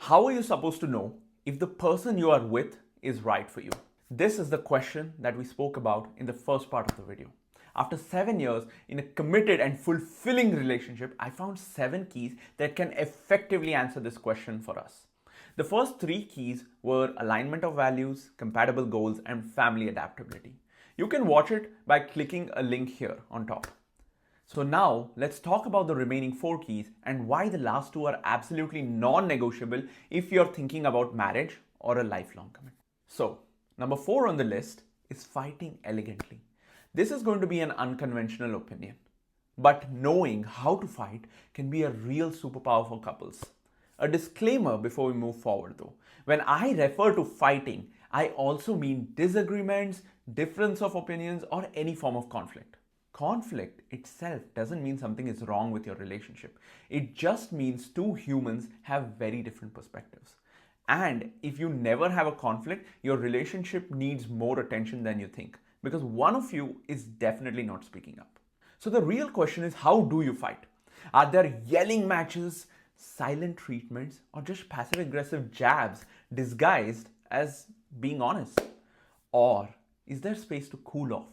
How are you supposed to know if the person you are with is right for you? This is the question that we spoke about in the first part of the video. After 7 years in a committed and fulfilling relationship, I found 7 keys that can effectively answer this question for us. The first 3 keys were alignment of values, compatible goals, and family adaptability. You can watch it by clicking a link here on top. So now let's talk about the remaining 4 keys and why the last 2 are absolutely non-negotiable if you're thinking about marriage or a lifelong commitment. So number 4 on the list is fighting elegantly. This is going to be an unconventional opinion, but knowing how to fight can be a real superpower for couples. A disclaimer before we move forward though. When I refer to fighting, I also mean disagreements, difference of opinions, or any form of conflict. Conflict itself doesn't mean something is wrong with your relationship. It just means 2 humans have very different perspectives. And if you never have a conflict, your relationship needs more attention than you think, because one of you is definitely not speaking up. So the real question is, how do you fight? Are there yelling matches, silent treatments, or just passive-aggressive jabs disguised as being honest? Or is there space to cool off,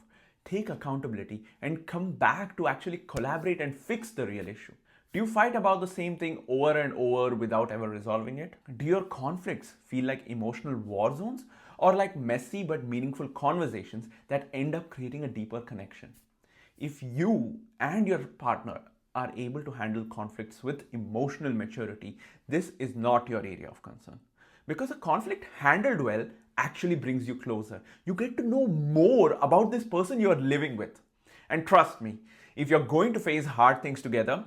take accountability, and come back to actually collaborate and fix the real issue? Do you fight about the same thing over and over without ever resolving it? Do your conflicts feel like emotional war zones or like messy but meaningful conversations that end up creating a deeper connection? If you and your partner are able to handle conflicts with emotional maturity, this is not your area of concern. Because a conflict handled well actually brings you closer. You get to know more about this person you are living with. And trust me, if you're going to face hard things together,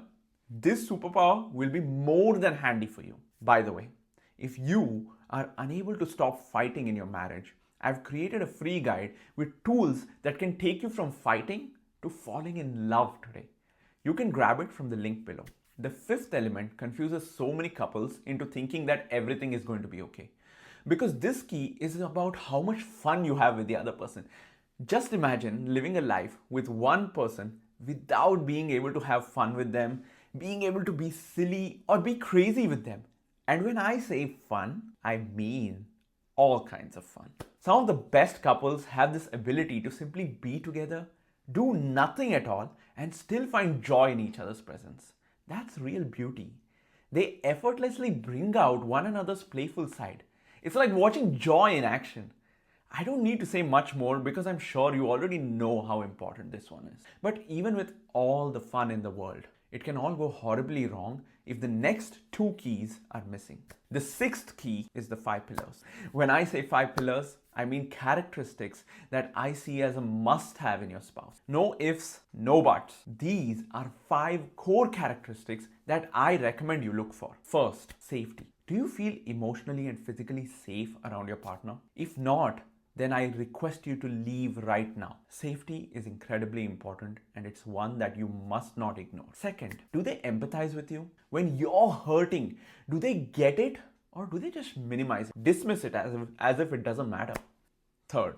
this superpower will be more than handy for you. By the way, if you are unable to stop fighting in your marriage, I've created a free guide with tools that can take you from fighting to falling in love today. You can grab it from the link below. The 5th element confuses so many couples into thinking that everything is going to be okay. Because this key is about how much fun you have with the other person. Just imagine living a life with one person without being able to have fun with them, being able to be silly or be crazy with them. And when I say fun, I mean all kinds of fun. Some of the best couples have this ability to simply be together, do nothing at all, and still find joy in each other's presence. That's real beauty. They effortlessly bring out one another's playful side. It's like watching joy in action. I don't need to say much more because I'm sure you already know how important this one is. But even with all the fun in the world, it can all go horribly wrong if the next 2 keys are missing. The 6th key is the 5 pillars. When I say 5 pillars, I mean characteristics that I see as a must-have in your spouse. No ifs, no buts. These are 5 core characteristics that I recommend you look for. First, safety. Do you feel emotionally and physically safe around your partner? If not, then I request you to leave right now. Safety is incredibly important and it's one that you must not ignore. Second, do they empathize with you? When you're hurting, do they get it or do they just minimize it, dismiss it as if it doesn't matter? Third,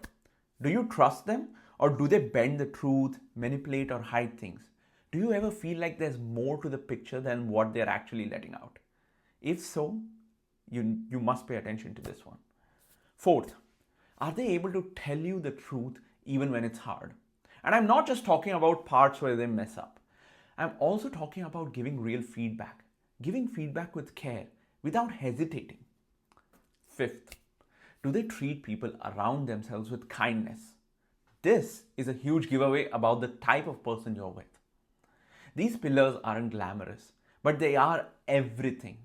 do you trust them or do they bend the truth, manipulate or hide things? Do you ever feel like there's more to the picture than what they're actually letting out? If so, you must pay attention to this one. Fourth, are they able to tell you the truth even when it's hard? And I'm not just talking about parts where they mess up. I'm also talking about giving real feedback. Giving feedback with care, without hesitating. Fifth, do they treat people around themselves with kindness? This is a huge giveaway about the type of person you're with. These pillars aren't glamorous, but they are everything.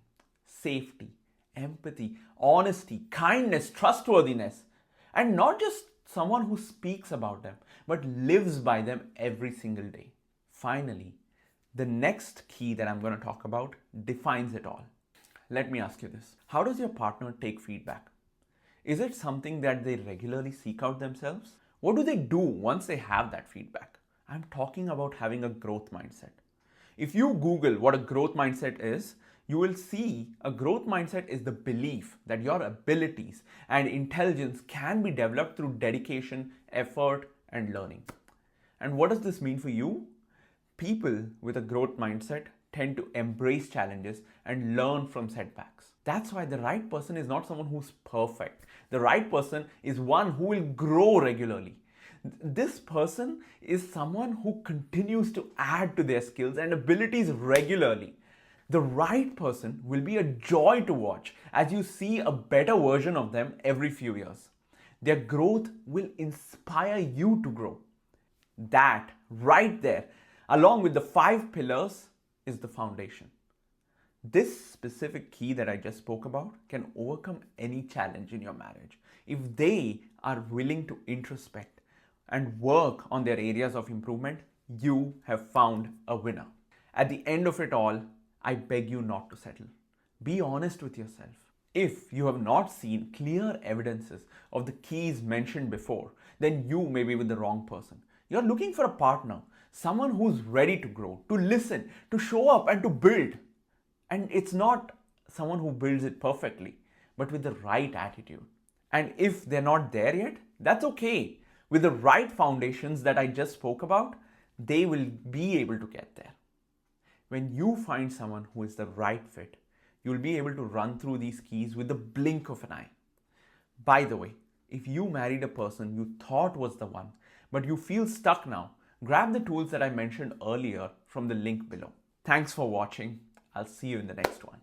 Safety, empathy, honesty, kindness, trustworthiness. And not just someone who speaks about them, but lives by them every single day. Finally, the next key that I'm going to talk about defines it all. Let me ask you this. How does your partner take feedback? Is it something that they regularly seek out themselves? What do they do once they have that feedback? I'm talking about having a growth mindset. If you Google what a growth mindset is, you will see a growth mindset is the belief that your abilities and intelligence can be developed through dedication, effort, and learning. And what does this mean for you? People with a growth mindset tend to embrace challenges and learn from setbacks. That's why the right person is not someone who's perfect. The right person is one who will grow regularly. This person is someone who continues to add to their skills and abilities regularly. The right person will be a joy to watch as you see a better version of them every few years. Their growth will inspire you to grow. That right there, along with the 5 pillars, is the foundation. This specific key that I just spoke about can overcome any challenge in your marriage if they are willing to introspect and work on their areas of improvement. You have found a winner. At the end of it all, I beg you not to settle. Be honest with yourself. If you have not seen clear evidences of the keys mentioned before, then you may be with the wrong person. You're looking for a partner, someone who's ready to grow, to listen, to show up and to build. And it's not someone who builds it perfectly, but with the right attitude. And if they're not there yet, that's okay. With the right foundations that I just spoke about, they will be able to get there. When you find someone who is the right fit, you'll be able to run through these keys with the blink of an eye. By the way, if you married a person you thought was the one, but you feel stuck now, grab the tools that I mentioned earlier from the link below. Thanks for watching. I'll see you in the next one.